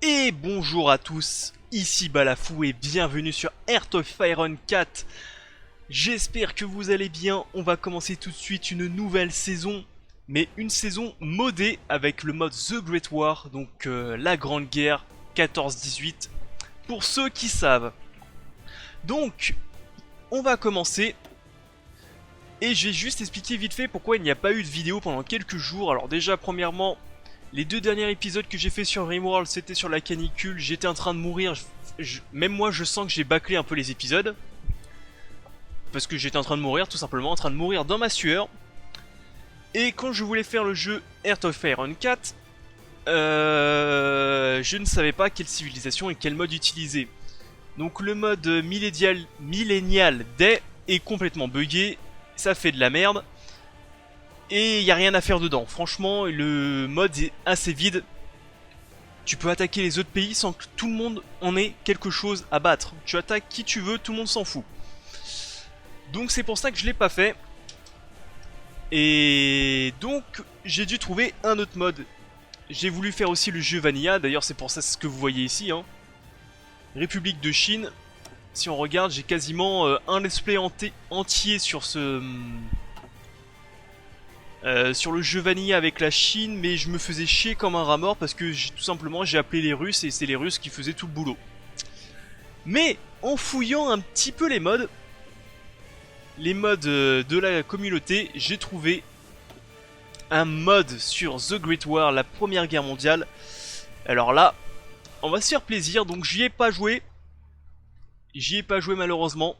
Et bonjour à tous, ici Balafou et bienvenue sur Heart of Iron 4. J'espère que vous allez bien, on va commencer tout de suite une nouvelle saison, mais une saison modée avec le mode The Great War, donc la Grande Guerre 14-18, pour ceux qui savent. Donc, on va commencer, et je vais juste expliquer vite fait pourquoi il n'y a pas eu de vidéo pendant quelques jours. Alors déjà, premièrement, les deux derniers épisodes que j'ai fait sur Rimworld, c'était sur la canicule, j'étais en train de mourir, même moi je sens que j'ai bâclé un peu les épisodes. Parce que j'étais en train de mourir, tout simplement, en train de mourir dans ma sueur. Et quand je voulais faire le jeu Heart of Iron 4, je ne savais pas quelle civilisation et quel mode utiliser. Donc le mode Millennial Day est complètement buggé, ça fait de la merde. Et il n'y a rien à faire dedans. Franchement, le mode est assez vide. Tu peux attaquer les autres pays sans que tout le monde en ait quelque chose à battre. Tu attaques qui tu veux, tout le monde s'en fout. Donc c'est pour ça que je l'ai pas fait. Et donc j'ai dû trouver un autre mode. J'ai voulu faire aussi le jeu Vanilla. D'ailleurs c'est pour ça ce que vous voyez ici. République de Chine. Si on regarde, j'ai quasiment un let's play entier sur ce... sur le jeu Vanilla avec la Chine, mais je me faisais chier comme un rat mort parce que tout simplement j'ai appelé les Russes et c'est les Russes qui faisaient tout le boulot. Mais en fouillant un petit peu les modes de la communauté, j'ai trouvé un mode sur The Great War, la Première Guerre mondiale. Alors là, on va se faire plaisir, donc j'y ai pas joué. J'y ai pas joué malheureusement.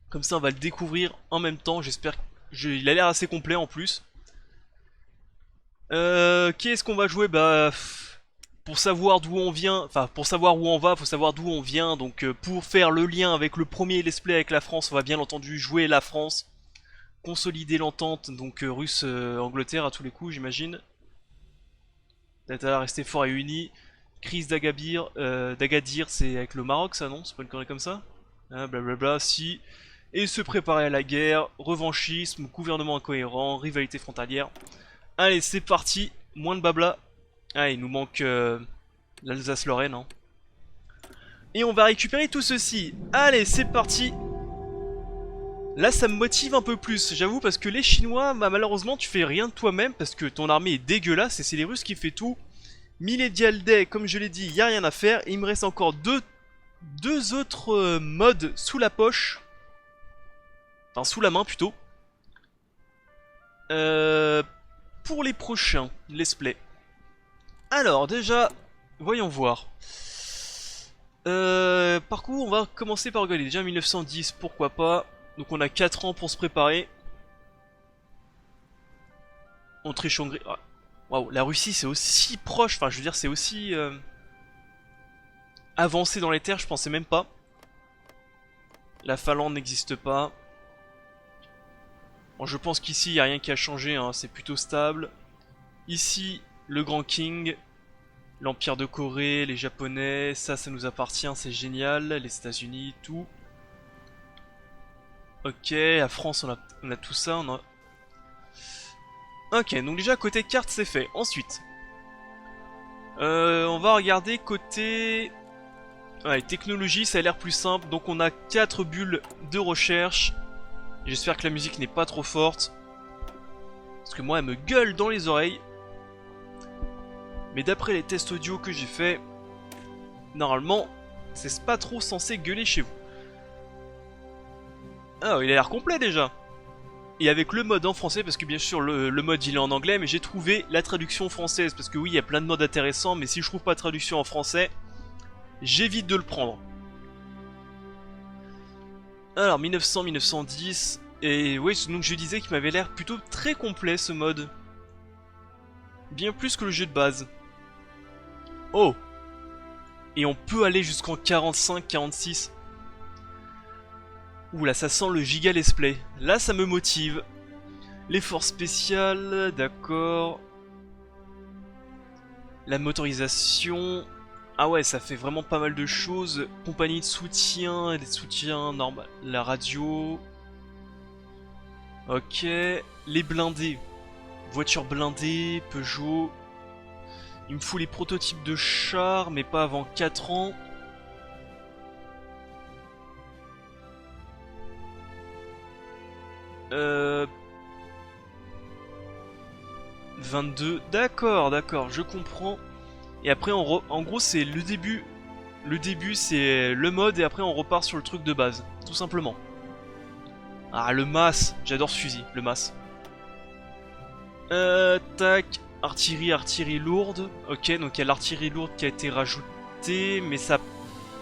Comme ça on va le découvrir en même temps, j'espère il a l'air assez complet en plus. Qui est-ce qu'on va jouer? Bah, pour savoir d'où on vient, enfin pour savoir où on va, faut savoir d'où on vient. Donc pour faire le lien avec le premier let's play avec la France, on va bien entendu jouer la France, consolider l'entente, donc Russe-Angleterre à tous les coups, j'imagine. Tata rester fort et uni. Crise d'Agadir, c'est avec le Maroc, ça non? C'est pas une connerie comme ça? Ah, blablabla, si. Et se préparer à la guerre, revanchisme, gouvernement incohérent, rivalité frontalière. Allez, c'est parti, moins de blabla. Ah, il nous manque l'Alsace-Lorraine. Et on va récupérer tout ceci. Allez, c'est parti. Là, ça me motive un peu plus, j'avoue, parce que les Chinois, bah, malheureusement, tu fais rien de toi-même, parce que ton armée est dégueulasse, et c'est les Russes qui font tout. Millennial Day, comme je l'ai dit, il n'y a rien à faire. Et il me reste encore deux autres modes sous la poche. Enfin, sous la main, plutôt. Pour les prochains let's play. Alors déjà, voyons voir. Parcours, on va commencer par regarder. Déjà 1910, pourquoi pas. Donc on a 4 ans pour se préparer. Autriche-Hongrie. Ah. Waouh, la Russie c'est aussi proche, enfin je veux dire c'est aussi avancé dans les terres, je pensais même pas. La Finlande n'existe pas. Bon, je pense qu'ici il n'y a rien qui a changé, c'est plutôt stable. Ici, le Grand King. L'Empire de Corée, les Japonais, ça nous appartient, c'est génial. Les États-Unis, tout. Ok, la France, on a tout ça. Ok, donc déjà côté carte, c'est fait. Ensuite, on va regarder côté... Ouais, technologie, ça a l'air plus simple. Donc on a 4 bulles de recherche. J'espère que la musique n'est pas trop forte. Parce que moi, elle me gueule dans les oreilles. Mais d'après les tests audio que j'ai fait, normalement, c'est pas trop censé gueuler chez vous. Ah, il a l'air complet déjà. Et avec le mode en français, parce que bien sûr le mode il est en anglais, mais j'ai trouvé la traduction française. Parce que oui, il y a plein de modes intéressants, mais si je trouve pas de traduction en français, j'évite de le prendre. Alors 1900-1910, et oui, donc je disais qu'il m'avait l'air plutôt très complet ce mode. Bien plus que le jeu de base. Oh! Et on peut aller jusqu'en 45-46. Ouh là, ça sent le giga let's play. Là, ça me motive. Les forces spéciales, d'accord. La motorisation. Ah ouais, ça fait vraiment pas mal de choses. Compagnie de soutien, des soutiens normal. La radio. Ok. Les blindés. Voiture blindée, Peugeot. Il me faut les prototypes de chars, mais pas avant 4 ans. Euh... 22. D'accord, d'accord, je comprends. Et après, en gros, c'est le début. Le début, c'est le mode, et après, on repart sur le truc de base. Tout simplement. Ah, le MAS. J'adore ce fusil, le MAS. Tac. Artillerie, artillerie lourde. Ok, donc il y a l'artillerie lourde qui a été rajoutée, mais ça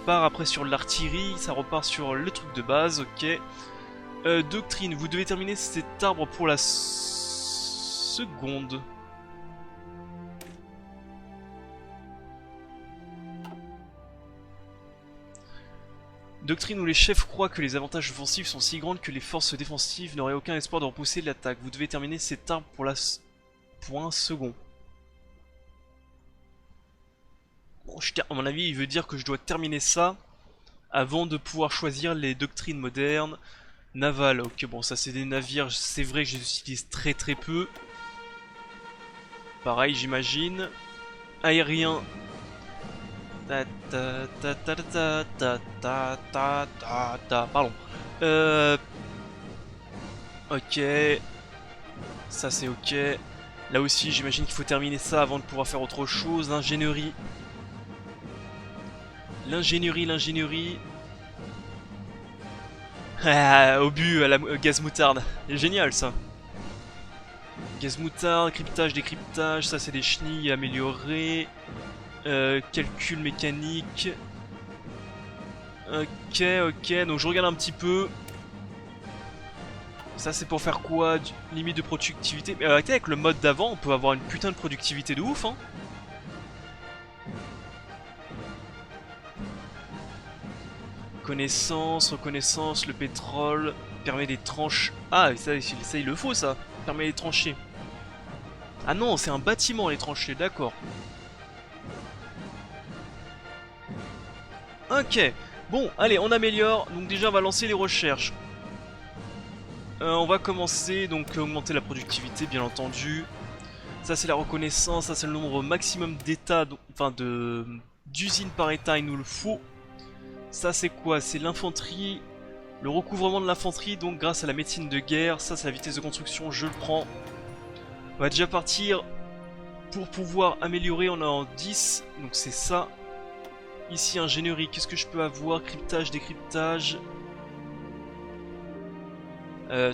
part après sur l'artillerie, ça repart sur le truc de base, ok. Doctrine, vous devez terminer cet arbre pour la seconde. Doctrine où les chefs croient que les avantages offensifs sont si grands que les forces défensives n'auraient aucun espoir de repousser l'attaque. Vous devez terminer cet arbre pour un second. Bon, à mon avis, il veut dire que je dois terminer ça avant de pouvoir choisir les doctrines modernes. Naval, ok, bon, ça c'est des navires, c'est vrai que je les utilise très très peu. Pareil, j'imagine. Aérien. Pardon. Ok. Ça c'est ok. Là aussi, j'imagine qu'il faut terminer ça avant de pouvoir faire autre chose. L'ingénierie. L'ingénierie. Ah, obus à la gaz moutarde. C'est génial ça. Gaz moutarde, cryptage, décryptage, ça c'est des chenilles améliorées. Calcul mécanique. Ok, donc je regarde un petit peu. Ça c'est pour faire quoi? Limite de productivité. Mais arrêtez, avec le mode d'avant, on peut avoir une putain de productivité de ouf, hein. Reconnaissance, le pétrole permet des tranches. Ah, ça il le faut ça. Permet les tranchées. Ah non, c'est un bâtiment les tranchées, d'accord. Ok, bon, allez, on améliore. Donc déjà, on va lancer les recherches. On va commencer, donc augmenter la productivité, bien entendu. Ça, c'est la reconnaissance. Ça, c'est le nombre maximum d'états, enfin d'usines par état, il nous le faut. Ça, c'est quoi? C'est l'infanterie. Le recouvrement de l'infanterie, donc grâce à la médecine de guerre. Ça, c'est la vitesse de construction, je le prends. On va déjà partir pour pouvoir améliorer. On est en 10, donc c'est ça. Ici, ingénierie, qu'est-ce que je peux avoir? Cryptage, décryptage.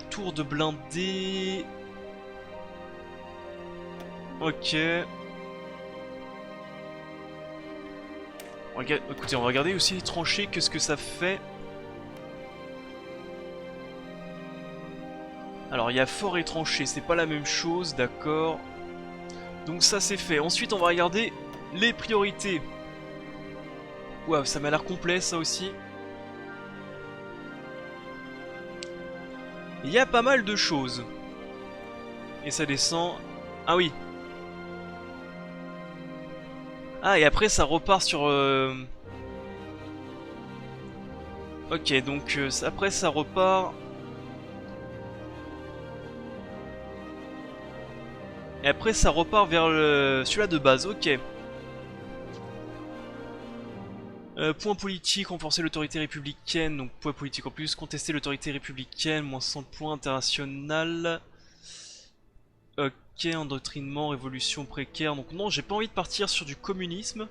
Tour de blindé. Ok. Écoutez, on va regarder aussi les tranchées, qu'est-ce que ça fait. Alors, il y a fort et tranchées, c'est pas la même chose, d'accord. Donc ça, c'est fait. Ensuite, on va regarder les priorités. Waouh, ça m'a l'air complet, ça aussi. Il y a pas mal de choses. Et ça descend. Ah oui. Ah, et après, ça repart sur... Ok, donc après, ça repart... Et après, ça repart vers celui-là de base, ok. Point politique, renforcer l'autorité républicaine, donc point politique en plus, contester l'autorité républicaine, moins 100 points international. Ok, endoctrinement, révolution précaire, donc non, j'ai pas envie de partir sur du communisme.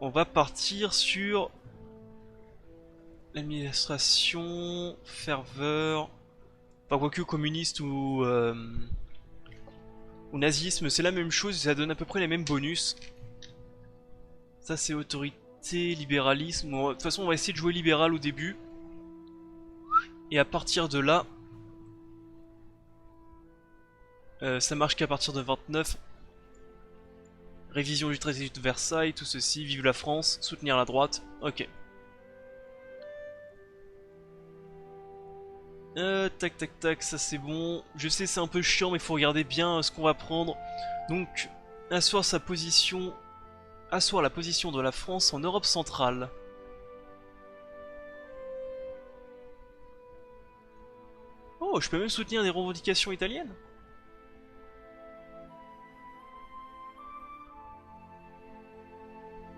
On va partir sur l'administration, ferveur, enfin quoique communiste ou nazisme, c'est la même chose, ça donne à peu près les mêmes bonus. Ça c'est autorité, libéralisme. Bon, de toute façon on va essayer de jouer libéral au début. Et à partir de là, ça marche qu'à partir de 29. Révision du traité de Versailles, tout ceci, vive la France, soutenir la droite, ok. Tac, ça c'est bon. Je sais c'est un peu chiant mais faut regarder bien ce qu'on va prendre. Donc, asseoir sa position... Asseoir la position de la France en Europe centrale. Oh, je peux même soutenir des revendications italiennes.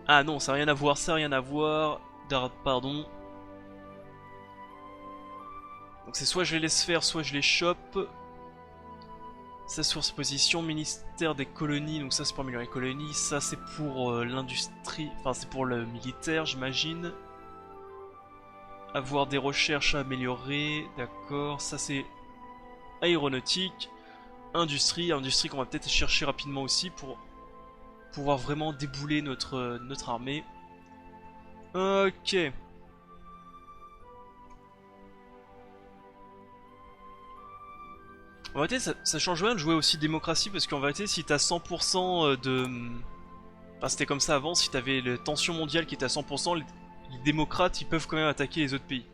Ah non, ça n'a rien à voir, ça n'a rien à voir. Pardon. Donc c'est soit je les laisse faire, soit je les chope. Ça sur sa position, ministère des colonies, donc ça c'est pour améliorer les colonies, ça c'est pour l'industrie, enfin c'est pour le militaire j'imagine. Avoir des recherches à améliorer, d'accord, ça c'est aéronautique, industrie qu'on va peut-être chercher rapidement aussi pour pouvoir vraiment débouler notre armée. Ok. En vérité, ça change rien de jouer aussi démocratie parce qu'en vérité, si t'as 100% de. Enfin, c'était comme ça avant, si t'avais la tension mondiale qui était à 100%, les démocrates ils peuvent quand même attaquer les autres pays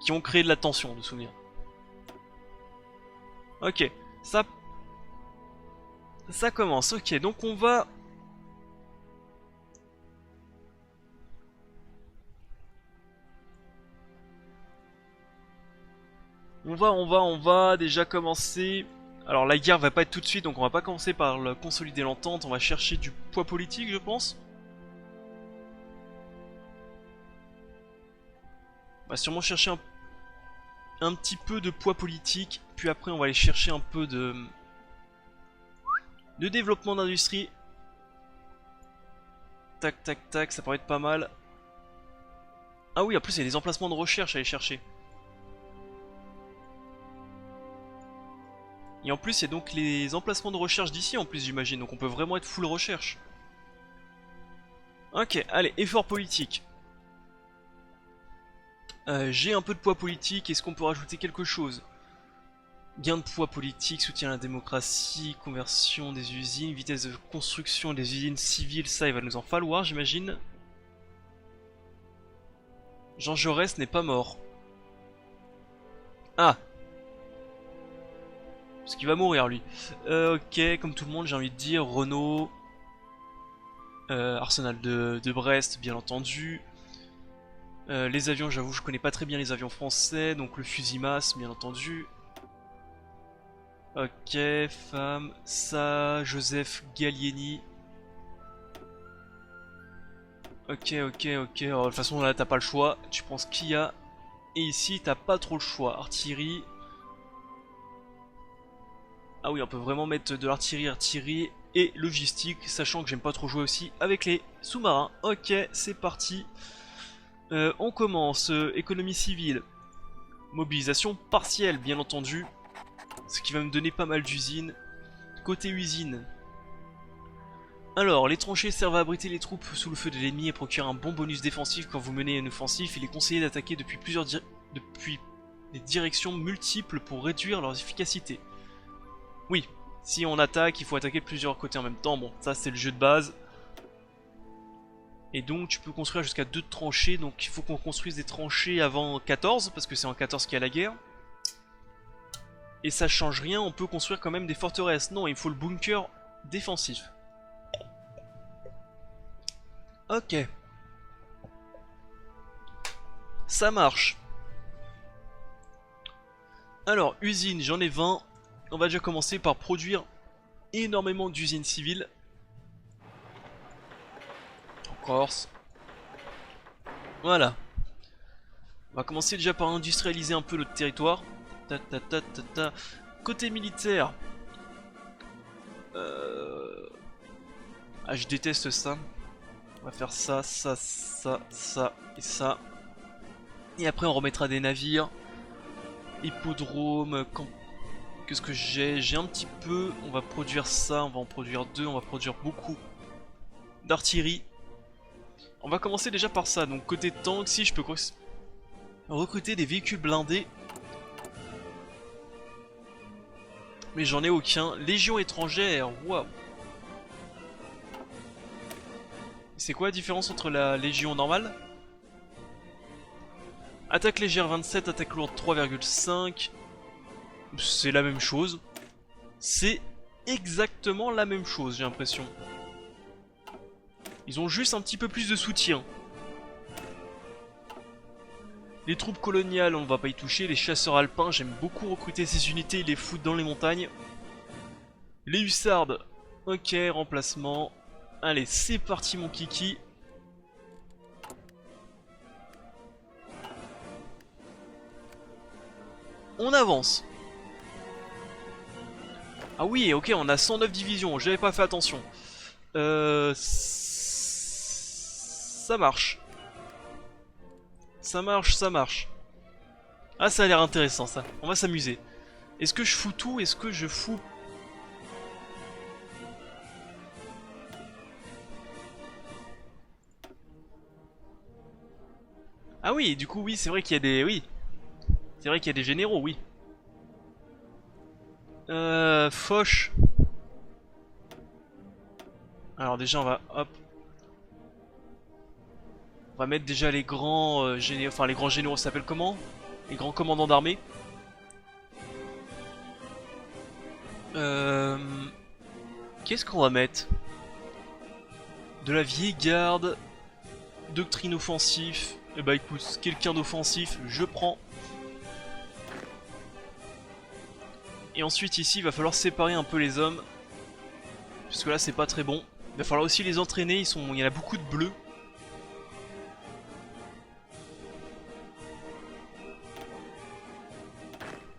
qui ont créé de la tension, de souvenir. Ok, ça. Ça commence, ok, donc on va. On va déjà commencer. Alors la guerre va pas être tout de suite, donc on va pas commencer par consolider l'entente, on va chercher du poids politique je pense. On va sûrement chercher un petit peu de poids politique, puis après on va aller chercher un peu de développement d'industrie. Tac tac tac, ça pourrait être pas mal. Ah oui, en plus il y a des emplacements de recherche à aller chercher. Et en plus il y a donc les emplacements de recherche d'ici en plus j'imagine, donc on peut vraiment être full recherche. Ok, allez, effort politique. J'ai un peu de poids politique, est-ce qu'on peut rajouter quelque chose? Gain de poids politique, soutien à la démocratie, conversion des usines, vitesse de construction des usines civiles, ça il va nous en falloir j'imagine. Jean Jaurès n'est pas mort. Ah, parce qu'il va mourir lui. Ok, comme tout le monde j'ai envie de dire, Renault. Arsenal de Brest bien entendu. Les avions, j'avoue, je connais pas très bien les avions français, donc le fusil masse, bien entendu. Ok, femme, ça, Joseph Gallieni. Ok, ok, ok. Alors, de toute façon, là, t'as pas le choix. Tu prends ce qu'il y a. Et ici, t'as pas trop le choix. Artillerie. Ah oui, on peut vraiment mettre de l'artillerie, artillerie et logistique, sachant que j'aime pas trop jouer aussi avec les sous-marins. Ok, c'est parti. On commence. Économie civile. Mobilisation partielle, bien entendu. Ce qui va me donner pas mal d'usines. Côté usine. Alors, les tranchées servent à abriter les troupes sous le feu de l'ennemi et procurent un bon bonus défensif quand vous menez une offensive. Il est conseillé d'attaquer depuis des directions multiples pour réduire leur efficacité. Oui, si on attaque, il faut attaquer de plusieurs côtés en même temps. Bon, ça c'est le jeu de base. Et donc tu peux construire jusqu'à 2 tranchées, donc il faut qu'on construise des tranchées avant 14, parce que c'est en 14 qu'il y a la guerre. Et ça change rien, on peut construire quand même des forteresses. Non, il faut le bunker défensif. Ok. Ça marche. Alors, usine, j'en ai 20. On va déjà commencer par produire énormément d'usines civiles. En Corse. Voilà. On va commencer déjà par industrialiser un peu notre territoire. Ta, ta, ta, ta, ta. Côté militaire. Ah, je déteste ça. On va faire ça, ça, ça, ça et ça. Et après on remettra des navires. Hippodrome, qu'est-ce que j'ai? J'ai un petit peu. On va produire ça, on va en produire 2, on va produire beaucoup d'artillerie. On va commencer déjà par ça. Donc côté tank, si je peux recruter des véhicules blindés. Mais j'en ai aucun. Légion étrangère, waouh. C'est quoi la différence entre la légion normale? Attaque légère 27, attaque lourde 3,5. C'est la même chose. C'est exactement la même chose, j'ai l'impression. Ils ont juste un petit peu plus de soutien. Les troupes coloniales, on ne va pas y toucher. Les chasseurs alpins, j'aime beaucoup recruter ces unités et les foutre dans les montagnes. Les hussardes, ok, remplacement. Allez, c'est parti mon kiki. On avance. Ah oui, ok, on a 109 divisions, j'avais pas fait attention. Ça marche. Ça marche, ça marche. Ah, ça a l'air intéressant ça, on va s'amuser. Est-ce que je fous tout? Est-ce que je fous... Ah oui, du coup oui, c'est vrai qu'il y a des... Oui, c'est vrai qu'il y a des généraux, oui. Foch. Alors déjà on va... Hop. On va mettre déjà les grands généraux... Enfin les grands généraux s'appellent comment? Les grands commandants d'armée. Qu'est-ce qu'on va mettre? De la vieille garde. Doctrine offensif. Et bah écoute, quelqu'un d'offensif, je prends. Et ensuite ici, il va falloir séparer un peu les hommes. Parce que là, c'est pas très bon. Il va falloir aussi les entraîner, il y en a beaucoup de bleus.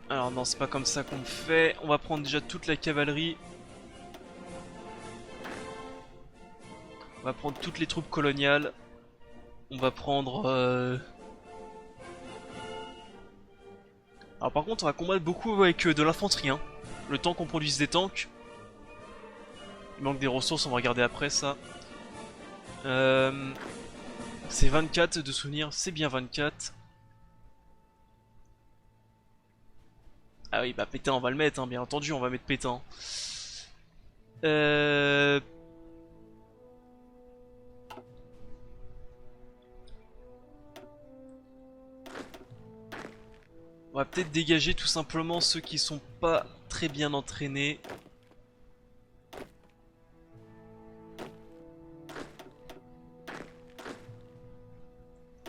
Alors non, c'est pas comme ça qu'on fait. On va prendre déjà toute la cavalerie. On va prendre toutes les troupes coloniales. On va prendre... Alors par contre, on va combattre beaucoup avec de l'infanterie. Hein. Le temps qu'on produise des tanks. Il manque des ressources, on va regarder après ça. C'est 24 de souvenirs, c'est bien 24. Ah oui, bah Pétain, on va le mettre, hein, bien entendu, on va mettre Pétain. On va peut-être dégager tout simplement ceux qui sont pas très bien entraînés.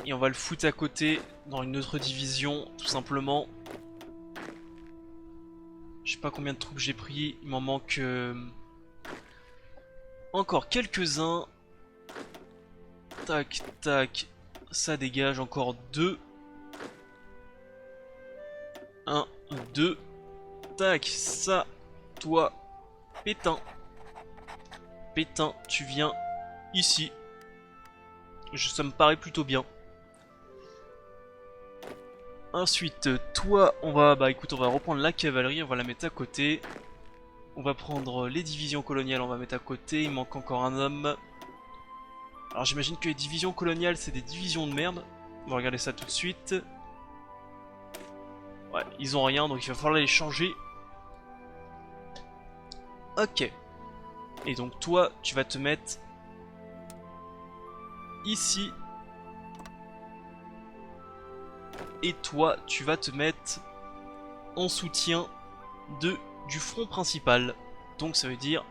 Et on va le foutre à côté dans une autre division, tout simplement. Je sais pas combien de troupes j'ai pris, il m'en manque encore quelques-uns. Tac, tac, ça dégage, encore 2. 1, 2. Tac, ça, toi, Pétain. Pétain, tu viens ici. Ça me paraît plutôt bien. Ensuite, toi, on va... Bah écoute, on va reprendre la cavalerie, on va la mettre à côté. On va prendre les divisions coloniales, on va mettre à côté. Il manque encore un homme. Alors j'imagine que les divisions coloniales, c'est des divisions de merde. On va regarder ça tout de suite. Ouais, ils ont rien, donc il va falloir les changer. Ok. Et donc toi, tu vas te mettre ici. Et toi, tu vas te mettre en soutien du front principal. Donc ça veut dire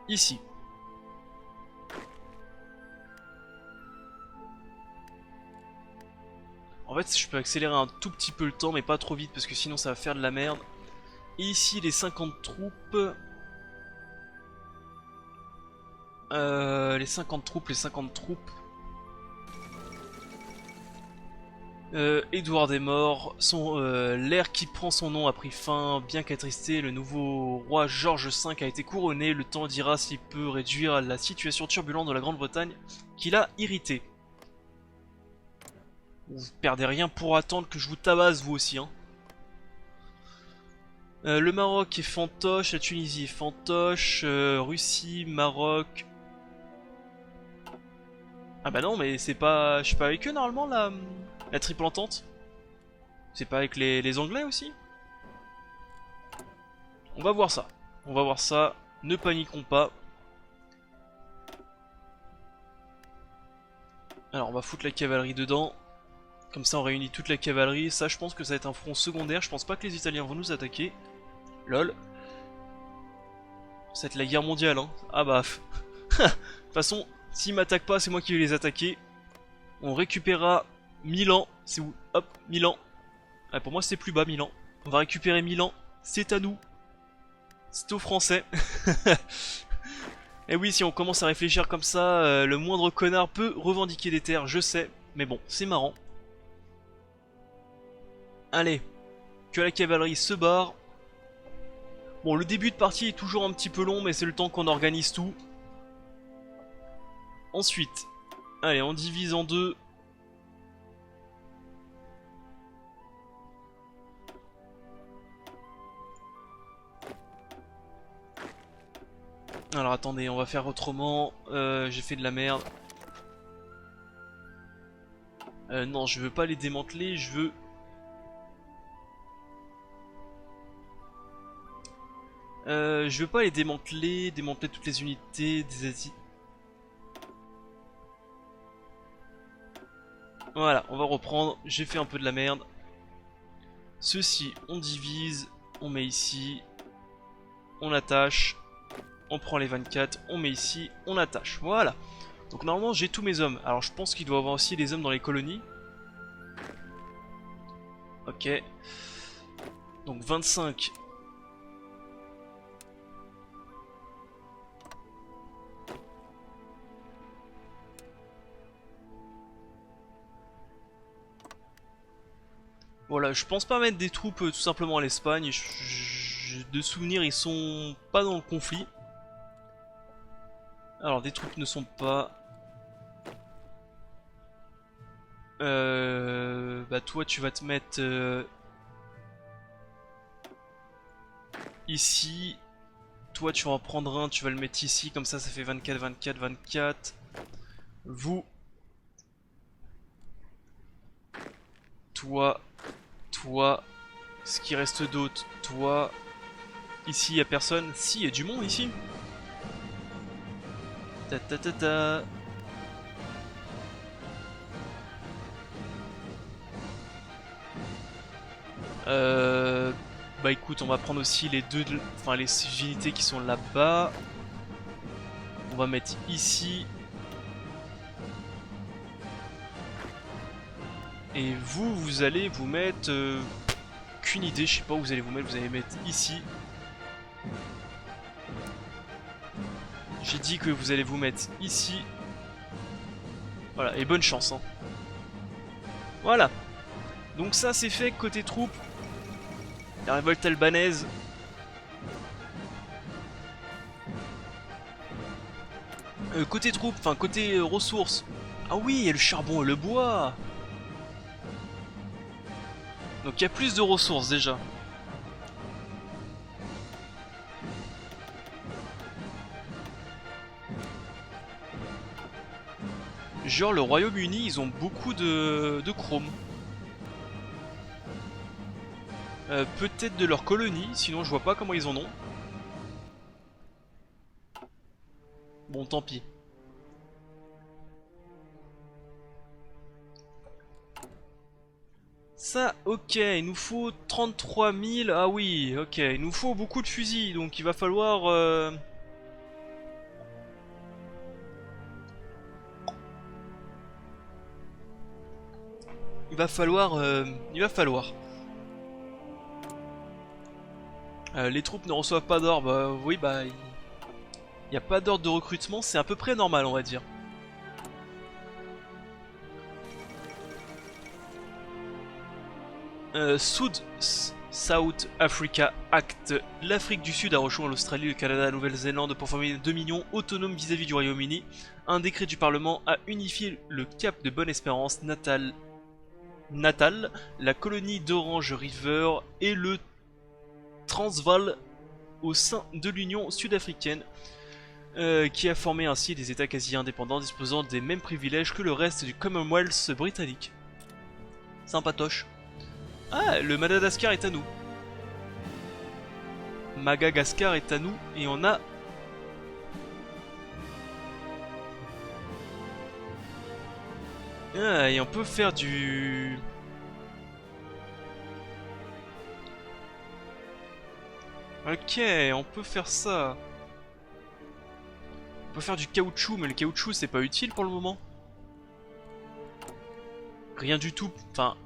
ici. En fait, je peux accélérer un tout petit peu le temps, mais pas trop vite, parce que sinon ça va faire de la merde. Et ici, les 50 troupes... les 50 troupes... Édouard est mort, l'ère qui prend son nom a pris fin, bien qu'attristé, le nouveau roi George V a été couronné, le temps dira s'il peut réduire la situation turbulente de la Grande-Bretagne qui l'a irrité. Vous perdez rien pour attendre que je vous tabasse vous aussi hein. Le Maroc est fantoche, la Tunisie est fantoche, Russie, Maroc... Ah bah non mais c'est pas... Je suis pas avec eux normalement la triple entente. C'est pas avec les Anglais aussi? On va voir ça. On va voir ça. Ne paniquons pas. Alors on va foutre la cavalerie dedans. Comme ça on réunit toute la cavalerie. Ça je pense que ça va être un front secondaire. Je pense pas que les Italiens vont nous attaquer. Lol. Ça va être la guerre mondiale hein. Ah bah. De toute façon, s'ils m'attaquent pas, c'est moi qui vais les attaquer. On récupérera Milan. C'est où? Hop, Milan. Ah, pour moi c'est plus bas Milan. On va récupérer Milan. C'est à nous. C'est aux Français. Et oui, si on commence à réfléchir comme ça, le moindre connard peut revendiquer des terres, je sais. Mais bon, c'est marrant. Allez, que la cavalerie se barre. Bon, le début de partie est toujours un petit peu long, mais c'est le temps qu'on organise tout. Ensuite, allez, on divise en deux. Alors attendez, on va faire autrement. J'ai fait de la merde. Non, je veux pas les démanteler, je veux... je veux pas les démanteler, démanteler toutes les unités des Asies. Voilà, on va reprendre. J'ai fait un peu de la merde. Ceci, on divise, on met ici, on attache, on prend les 24, on met ici, on attache. Voilà. Donc normalement j'ai tous mes hommes. Alors je pense qu'il doit y avoir aussi des hommes dans les colonies. Ok. Donc 25. Voilà, je pense pas mettre des troupes tout simplement à l'Espagne. De souvenir, ils sont pas dans le conflit. Alors, des troupes ne sont pas... Bah toi, tu vas te mettre ici. Toi, tu vas en prendre un, tu vas le mettre ici. Comme ça fait 24, 24, 24. Vous. Toi. Toi. Ce qui reste d'autre. Toi. Ici, il y a personne. Si, il y a du monde ici. Ta ta ta ta. Bah écoute, on va prendre aussi les deux, enfin les unités qui sont là-bas. On va mettre ici. Et vous, vous allez vous mettre... qu'une idée, je sais pas où vous allez vous mettre. Vous allez mettre ici. J'ai dit que vous allez vous mettre ici. Voilà, et bonne chance. Hein. Voilà. Donc ça c'est fait côté troupes. La révolte albanaise. Côté troupes, enfin côté ressources. Ah oui, il y a le charbon et le bois. Donc il y a plus de ressources déjà. Genre le Royaume-Uni, ils ont beaucoup de chrome. Peut-être de leur colonie, sinon je vois pas comment ils en ont. Bon, tant pis. Ça, ok, il nous faut 33 000. Ah oui, ok, il nous faut beaucoup de fusils, donc il va falloir... Il va falloir... Il va falloir. Les troupes ne reçoivent pas d'ordre, bah oui, bah... Il n'y a pas d'ordre de recrutement, c'est à peu près normal, on va dire. South Africa Act. L'Afrique du Sud a rejoint l'Australie, le Canada et la Nouvelle-Zélande pour former 2 millions autonomes vis-à-vis du Royaume-Uni. Un décret du Parlement a unifié le Cap de Bonne-Espérance, Natal, la colonie d'Orange River et le Transvaal au sein de l'Union sud-africaine, qui a formé ainsi des États quasi indépendants disposant des mêmes privilèges que le reste du Commonwealth britannique. Sympatoche. Ah, le Madagascar est à nous. Madagascar est à nous et on a... Ah, et on peut faire du... Ok, on peut faire ça. On peut faire du caoutchouc, mais le caoutchouc c'est pas utile pour le moment. Rien du tout, enfin...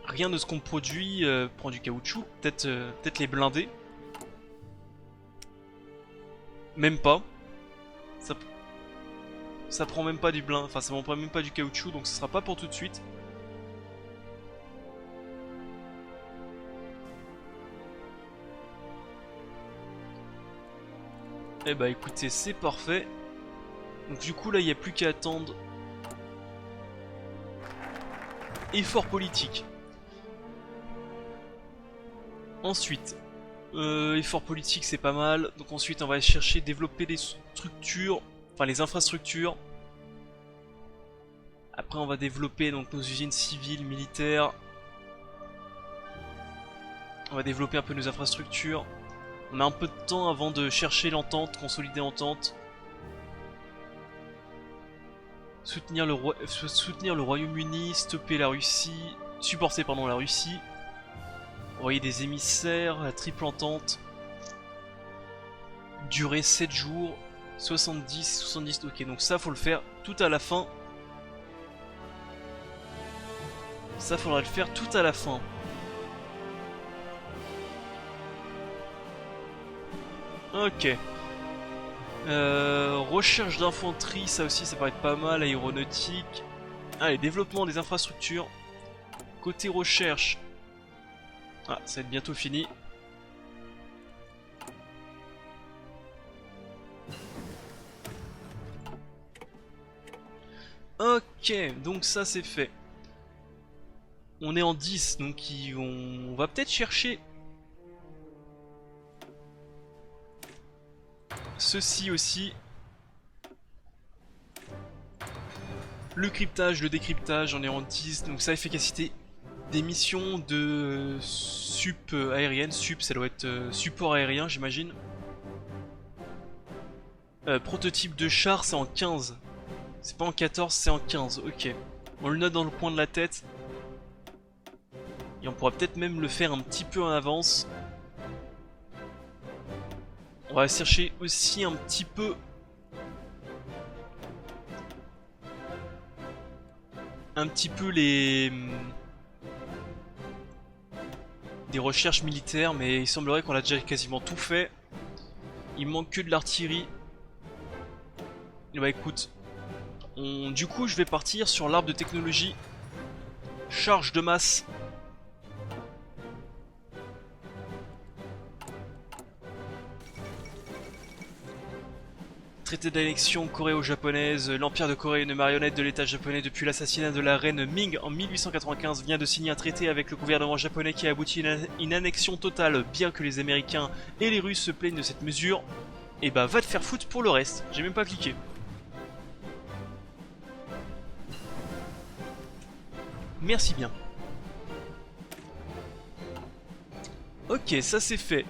Rien de ce qu'on produit prend du caoutchouc, peut-être les blindés. Même pas. Ça, ça prend même pas du blin, enfin ça prend même pas du caoutchouc, donc ce sera pas pour tout de suite. Eh bah écoutez, c'est parfait. Donc du coup là il n'y a plus qu'à attendre. Effort politique. Ensuite, effort politique c'est pas mal. Donc ensuite on va chercher développer des structures, enfin les infrastructures. Après on va développer donc nos usines civiles, militaires. On va développer un peu nos infrastructures. On a un peu de temps avant de chercher l'entente, consolider l'entente. Soutenir le Royaume-Uni, stopper la Russie, supporter pardon la Russie. Envoyer des émissaires, la triple entente. Durer 7 jours, 70, ok donc ça faut le faire tout à la fin. Ça faudra le faire tout à la fin. Ok. Recherche d'infanterie, ça aussi ça paraît pas mal, aéronautique. Allez, développement des infrastructures. Côté recherche. Ah, ça va être bientôt fini. Ok, donc ça c'est fait. On est en 10, donc on va peut-être chercher ceci aussi. Le cryptage, le décryptage, on est en 10, donc ça efficacité des missions de sup aérienne. Sup, ça doit être support aérien, j'imagine. Prototype de char, c'est en 15. C'est pas en 14, c'est en 15, ok. On le note dans le coin de la tête. Et on pourra peut-être même le faire un petit peu en avance. On va chercher aussi un petit peu les des recherches militaires, mais il semblerait qu'on a déjà quasiment tout fait. Il manque que de l'artillerie. Et bah écoute, du coup je vais partir sur l'arbre de technologie. Charge de masse. Traité d'annexion coréo-japonaise, l'Empire de Corée, une marionnette de l'État japonais depuis l'assassinat de la reine Ming en 1895, vient de signer un traité avec le gouvernement japonais qui a abouti à une annexion totale. Bien que les Américains et les Russes se plaignent de cette mesure, et bah va te faire foutre pour le reste, j'ai même pas cliqué. Merci bien. Ok, ça c'est fait.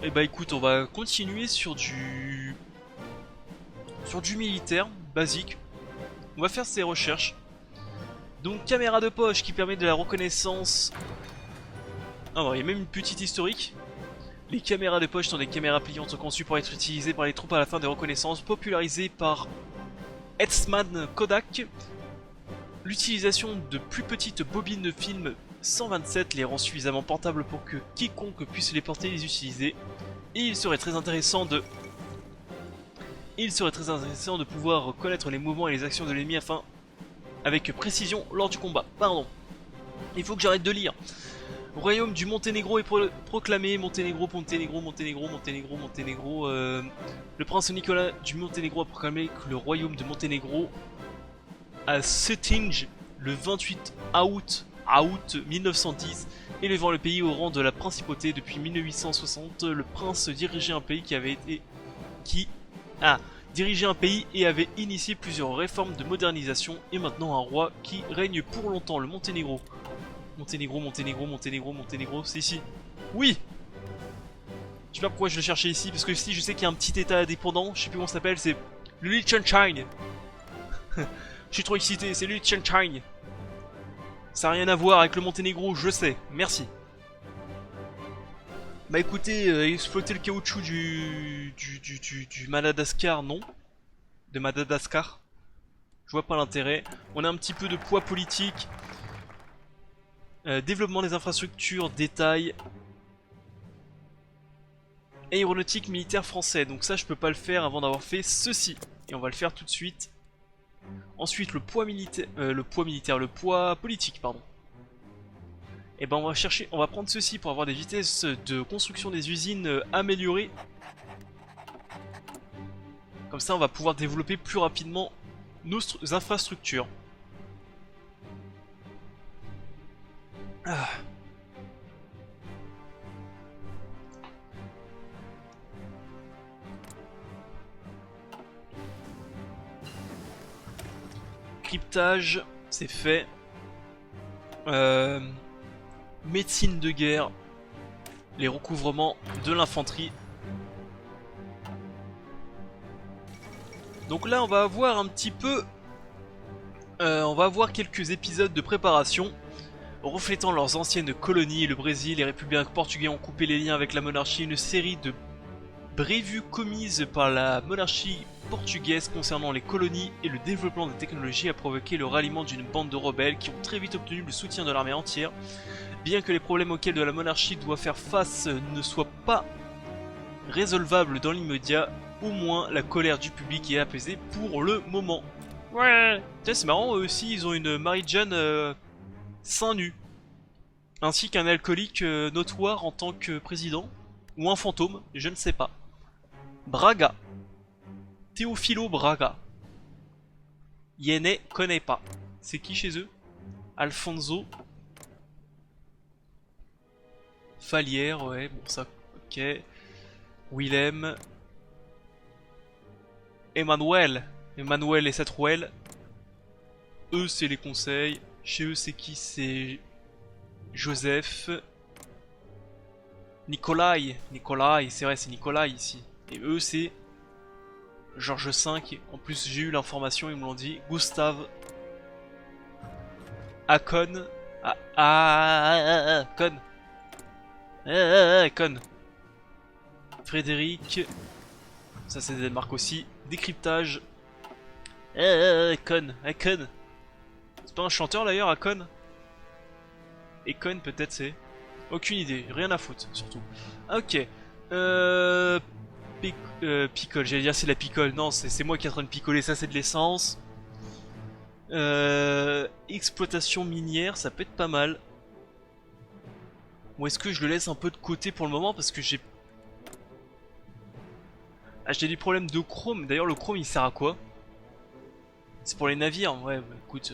Et bah écoute, on va continuer sur du militaire, basique. On va faire ces recherches. Donc caméra de poche qui permet de la reconnaissance. Ah bon, il y a même une petite historique. Les caméras de poche sont des caméras pliantes conçues pour être utilisées par les troupes à la fin des reconnaissances, popularisées par Eastman Kodak. L'utilisation de plus petites bobines de film 127 les rend suffisamment portables pour que quiconque puisse les porter et les utiliser. Et il serait très intéressant de pouvoir connaître les mouvements et les actions de l'ennemi afin avec précision lors du combat. Pardon. Il faut que j'arrête de lire. Royaume du Monténégro est proclamé. Monténégro. Le prince Nicolas du Monténégro a proclamé que le royaume de Monténégro à Cetinje le 28 août 1910, élevant le pays au rang de la principauté. Depuis 1860, le prince dirigeait un pays dirigeait un pays et avait initié plusieurs réformes de modernisation, et maintenant un roi qui règne pour longtemps. Le Monténégro. Monténégro, c'est ici. Oui! Je sais pas pourquoi je le cherchais ici, parce que ici je sais qu'il y a un petit état indépendant, je sais plus comment ça s'appelle, c'est le Liechtenstein. Je suis trop excité, c'est le Liechtenstein. Ça n'a rien à voir avec le Monténégro, je sais, merci. Bah écoutez, exploiter le caoutchouc du Madagascar, non. De Madagascar. Je vois pas l'intérêt. On a un petit peu de poids politique. Développement des infrastructures, détail. aéronautique militaire français. Donc ça je peux pas le faire avant d'avoir fait ceci. Et on va le faire tout de suite. Ensuite le poids militaire, le poids politique pardon. Et ben on va prendre ceci pour avoir des vitesses de construction des usines améliorées. Comme ça on va pouvoir développer plus rapidement nos infrastructures. Ah. Cryptage, c'est fait. Médecine de guerre, les recouvrements de l'infanterie. Donc là on va avoir un petit peu... on va avoir quelques épisodes de préparation reflétant leurs anciennes colonies. Le Brésil, les républicains portugais ont coupé les liens avec la monarchie. Une série de prévues commises par la monarchie portugaise concernant les colonies et le développement des technologies a provoqué le ralliement d'une bande de rebelles qui ont très vite obtenu le soutien de l'armée entière. Bien que les problèmes auxquels la monarchie doit faire face ne soient pas résolvables dans l'immédiat, au moins la colère du public est apaisée pour le moment. Ouais. Tiens, c'est marrant, eux aussi ils ont une Marie-Jeanne seins nus, ainsi qu'un alcoolique notoire en tant que président, ou un fantôme, je ne sais pas. Braga. Teofilo Braga. Yene connaît pas. C'est qui chez eux? Alfonso. Falière, ouais, bon ça, ok. Willem. Emmanuel. Emmanuel et cette rouelle. Eux c'est les conseils. Chez eux c'est qui? C'est Joseph. Nikolai. Nikolai, c'est vrai c'est Nikolai ici. Et eux c'est Georges V. En plus j'ai eu l'information, ils me l'ont dit. Gustave. Akon. Akon. Akon. Frédéric. Ça c'est Danemark aussi. Décryptage. Akon. Akon. C'est pas un chanteur d'ailleurs, Akon? Akon peut-être c'est. Aucune idée, rien à foutre surtout. Ok. Picole, j'allais dire c'est la picole. Non, c'est moi qui est en train de picoler, ça c'est de l'essence. Exploitation minière, ça peut être pas mal. Ou est-ce que je le laisse un peu de côté pour le moment parce que j'ai... Ah, j'ai des problèmes de chrome. D'ailleurs le chrome il sert à quoi? C'est pour les navires, ouais, bah, écoute...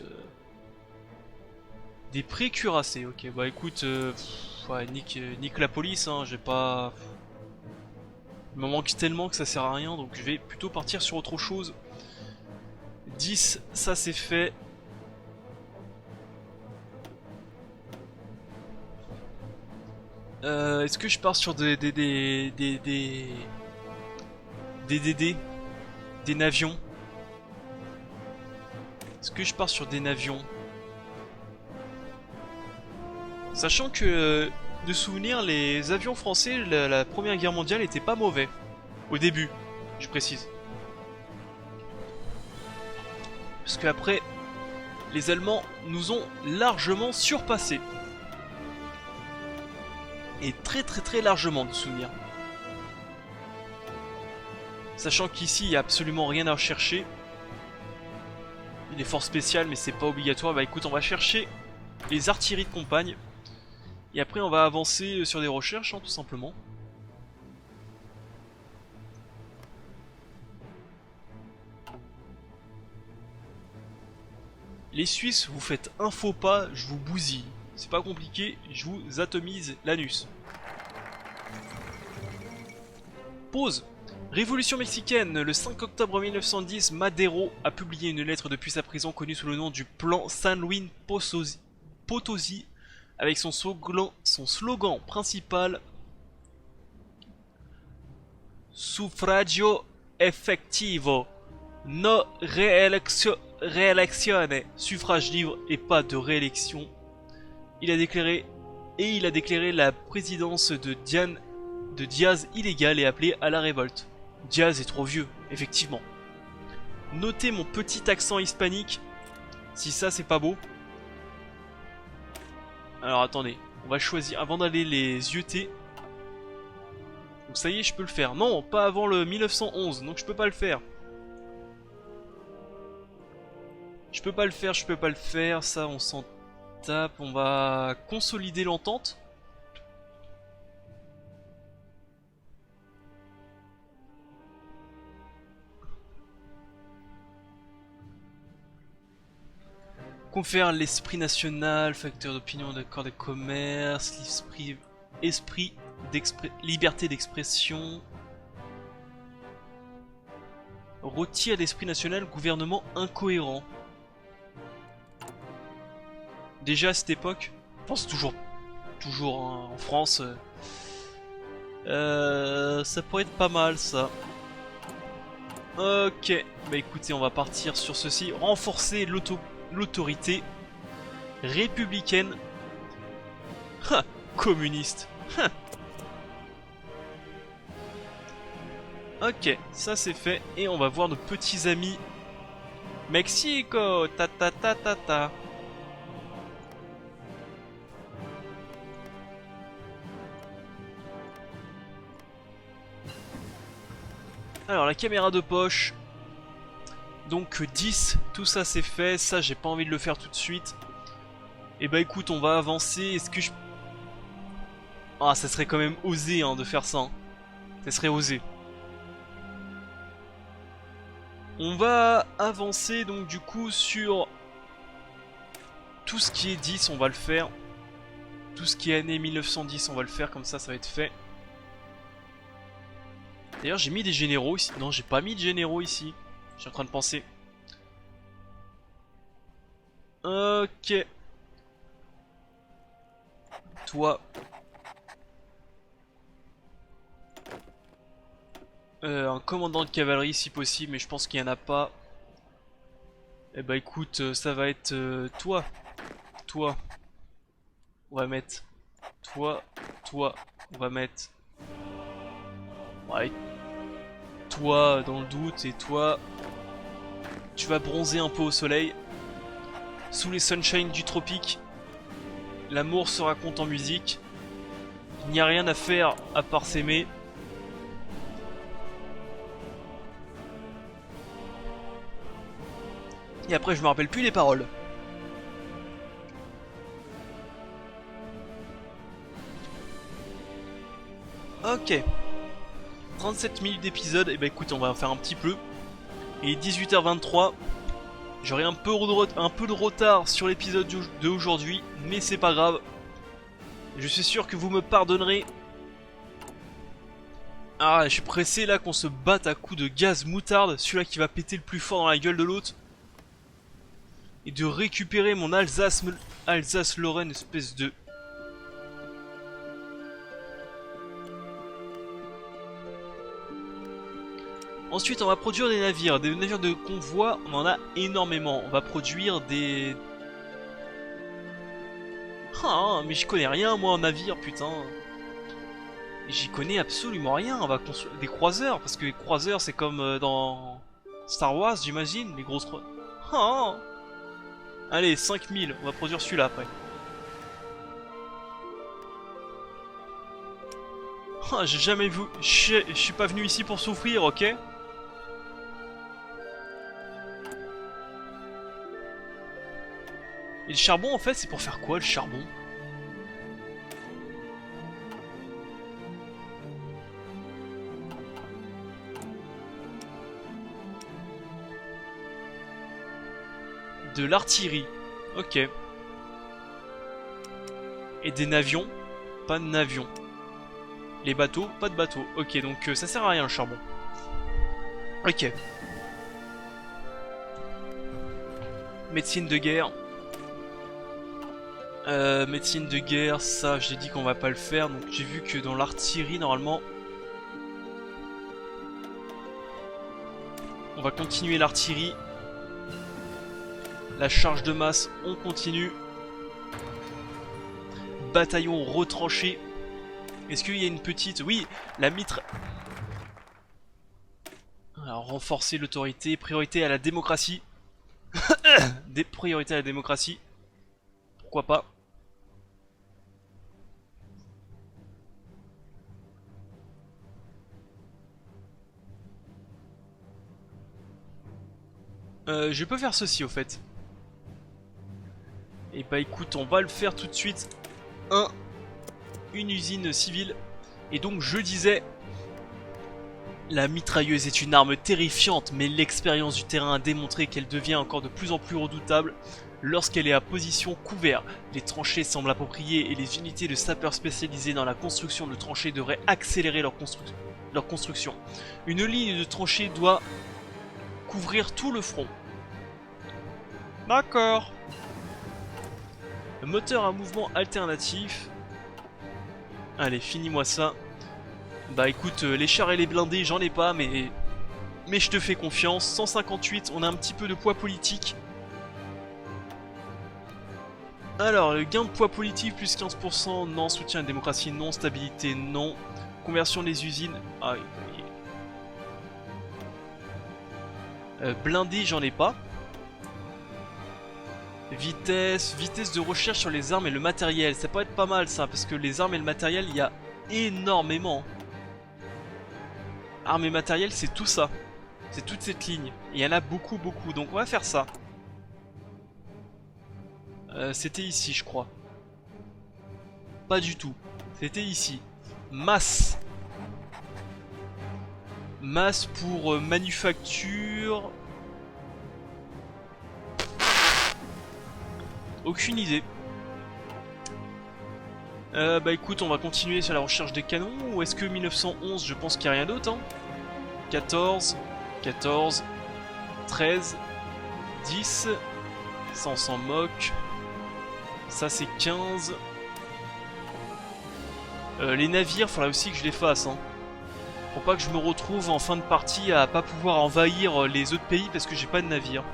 Des précuirassés, ok, bah écoute... ouais, nique la police, hein, j'ai pas... Il me manque tellement que ça sert à rien, donc je vais plutôt partir sur autre chose. 10, ça c'est fait. Est-ce que je pars sur des navions? Est-ce que je pars sur des navions? Sachant que, de souvenir, les avions français, la Première Guerre mondiale, étaient pas mauvais. Au début, je précise. Parce qu'après, les Allemands nous ont largement surpassés. Et très largement, de souvenir. Sachant qu'ici, il n'y a absolument rien à rechercher. Il y a des forces spéciales, mais c'est pas obligatoire. Bah écoute, on va chercher les artilleries de compagne. Et après, on va avancer sur des recherches, hein, tout simplement. Les Suisses, vous faites un faux pas, je vous bousille. C'est pas compliqué, je vous atomise l'anus. Pause. Révolution mexicaine. Le 5 octobre 1910, Madero a publié une lettre depuis sa prison connue sous le nom du plan San Luis Potosí, avec son slogan principal Suffragio effectivo, no réélezione, suffrage libre et pas de réélection. Il a déclaré la présidence de Diaz illégale et appelé à la révolte. Diaz est trop vieux, effectivement. Notez mon petit accent hispanique, si ça c'est pas beau. Alors attendez, on va choisir, avant d'aller les yeuter, Donc ça y est, je peux le faire. Non, pas avant le 1911, donc je peux pas le faire. Je peux pas le faire, je peux pas le faire. Ça, on s'en tape. On va consolider l'entente. Confère l'esprit national, facteur d'opinion, d'accord de commerce, liberté d'expression. Retire l'esprit national, gouvernement incohérent. Déjà à cette époque, je pense toujours hein, en France, ça pourrait être pas mal ça. Ok, bah écoutez, on va partir sur ceci. Renforcer l'autorité républicaine. Ha, communiste. Ha. Ok, ça c'est fait. Et on va voir nos petits amis. Mexico, ta ta ta ta ta. Alors la caméra de poche. Donc 10, tout ça c'est fait. Ça j'ai pas envie de le faire tout de suite. Et bah écoute, on va avancer. Est-ce que je... Ah, ça serait quand même osé hein, de faire ça. Hein. Ça serait osé. On va avancer donc du coup sur tout ce qui est 10, on va le faire. Tout ce qui est année 1910, on va le faire, comme ça va être fait. D'ailleurs j'ai mis des généraux ici. Non, j'ai pas mis de généraux ici. Je suis en train de penser. Ok. Toi. Un commandant de cavalerie si possible, mais je pense qu'il n'y en a pas. Eh bah écoute, ça va être toi. Toi. On va mettre. Toi. Toi. On va mettre. Ouais. Toi dans le doute et toi. Tu vas bronzer un peu au soleil. Sous les sunshine du tropique. L'amour se raconte en musique. Il n'y a rien à faire à part s'aimer. Et après je me rappelle plus les paroles. Ok. 37 minutes d'épisode, et bah écoute, on va en faire un petit peu. Et 18h23. J'aurai un peu de retard sur l'épisode d'aujourd'hui, mais c'est pas grave. Je suis sûr que vous me pardonnerez. Ah, je suis pressé là qu'on se batte à coups de gaz moutarde, celui-là qui va péter le plus fort dans la gueule de l'autre. Et de récupérer mon Alsace-Lorraine, espèce de... Ensuite, on va produire des navires de convoi, on en a énormément. On va produire des... Ah, mais j'y connais rien moi en navire, putain. J'y connais absolument rien, on va construire des croiseurs, parce que les croiseurs c'est comme dans Star Wars j'imagine, les grosses croiseurs. Ah. Allez, 5000, on va produire celui-là après. Ah, j'ai jamais vu... Je suis pas venu ici pour souffrir, ok? Et le charbon en fait c'est pour faire quoi le charbon? De l'artillerie. Ok. Et des navions? Pas de navions. Les bateaux? Pas de bateaux. Ok, donc ça sert à rien le charbon. Ok. Médecine de guerre. Médecine de guerre, ça j'ai dit qu'on va pas le faire. Donc j'ai vu que dans l'artillerie normalement... On va continuer l'artillerie. La charge de masse, on continue. Bataillon retranché. Est-ce qu'il y a une petite... Oui, la mitre... Alors, renforcer l'autorité, priorité à la démocratie. Des priorités à la démocratie. Pourquoi pas. Je peux faire ceci au fait. Et bah écoute, on va le faire tout de suite. Une usine civile. Et donc je disais, la mitrailleuse est une arme terrifiante, mais l'expérience du terrain a démontré qu'elle devient encore de plus en plus redoutable lorsqu'elle est à position couverte. Les tranchées semblent appropriées et les unités de sapeurs spécialisées dans la construction de tranchées devraient accélérer leur construction. Une ligne de tranchées doit couvrir tout le front. D'accord. Moteur à mouvement alternatif. Allez, finis-moi ça. Bah écoute, les chars et les blindés, j'en ai pas, mais je te fais confiance. 158, on a un petit peu de poids politique. Alors, le gain de poids politique, plus 15%, non. Soutien à la démocratie, non. Stabilité, non. Conversion des usines, ah, blindé, j'en ai pas. Vitesse de recherche sur les armes et le matériel, ça peut être pas mal ça, parce que les armes et le matériel, il y a énormément. Armes et matériel, c'est tout ça. C'est toute cette ligne. Et il y en a beaucoup, donc on va faire ça. C'était ici, je crois. Pas du tout. C'était ici. Masse. Masse pour manufacture. Aucune idée. Bah écoute, on va continuer sur la recherche des canons. Ou est-ce que 1911, je pense qu'il n'y a rien d'autre, hein. 14, 13, 10. Ça on s'en moque. Ça c'est 15. Les navires, faudra aussi que je les fasse, hein. Faut pas que je me retrouve en fin de partie à pas pouvoir envahir les autres pays parce que j'ai pas de navire.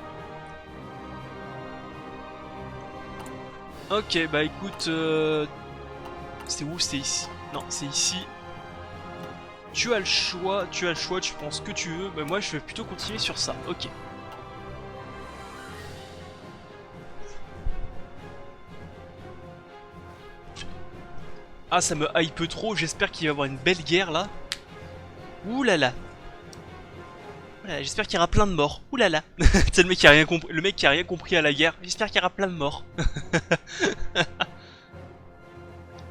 Ok, bah écoute, c'est où? C'est ici. Non, c'est ici. Tu as le choix, tu prends ce que tu veux. Bah moi je vais plutôt continuer sur ça, ok. Ah, ça me hype trop, j'espère qu'il va y avoir une belle guerre là. Ouh là là. Voilà, j'espère qu'il y aura plein de morts. Ouh là là. C'est le mec qui a rien compris. Le mec qui a rien compris à la guerre. J'espère qu'il y aura plein de morts.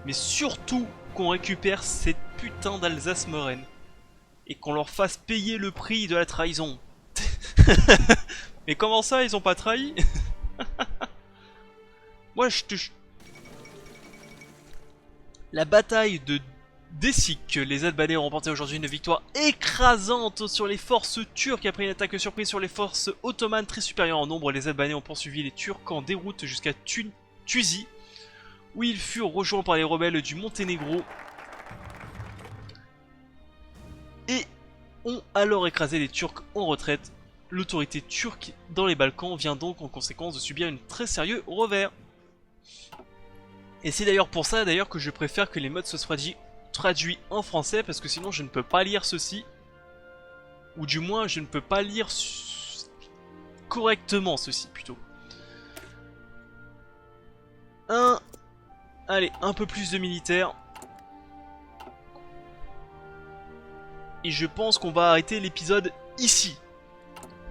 Mais surtout qu'on récupère cette putain d'Alsace-Lorraine. Et qu'on leur fasse payer le prix de la trahison. Mais comment ça, ils ont pas trahi? Moi, La bataille de Dessik, les Albanais ont remporté aujourd'hui une victoire écrasante sur les forces turques après une attaque surprise sur les forces ottomanes très supérieures en nombre. Les Albanais ont poursuivi les Turcs en déroute jusqu'à Tuzi, où ils furent rejoints par les rebelles du Monténégro et ont alors écrasé les Turcs en retraite. L'autorité turque dans les Balkans vient donc en conséquence de subir une très sérieux revers. Et c'est d'ailleurs pour ça que je préfère que les mods soient traduits en français, parce que sinon je ne peux pas lire ceci. Ou du moins je ne peux pas lire correctement ceci plutôt. Allez, un peu plus de militaires. Et je pense qu'on va arrêter l'épisode ici.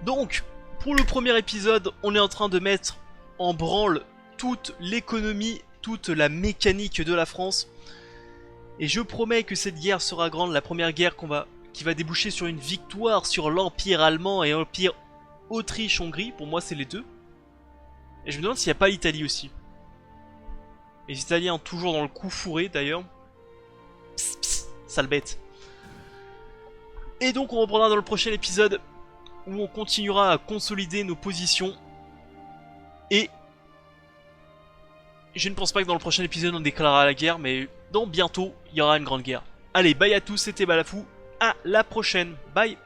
Donc, pour le premier épisode, on est en train de mettre en branle toute l'économie, toute la mécanique de la France. Et je promets que cette guerre sera grande, la première guerre qui va déboucher sur une victoire sur l'Empire allemand et l'Empire Autriche-Hongrie. Pour moi, c'est les deux. Et je me demande s'il n'y a pas l'Italie aussi. Les Italiens toujours dans le coup fourré d'ailleurs. Psst, psst, sale bête. Et donc on reprendra dans le prochain épisode où on continuera à consolider nos positions. Et je ne pense pas que dans le prochain épisode on déclarera la guerre, mais dans bientôt il y aura une grande guerre. Allez, bye à tous, c'était Balafou. À la prochaine. Bye.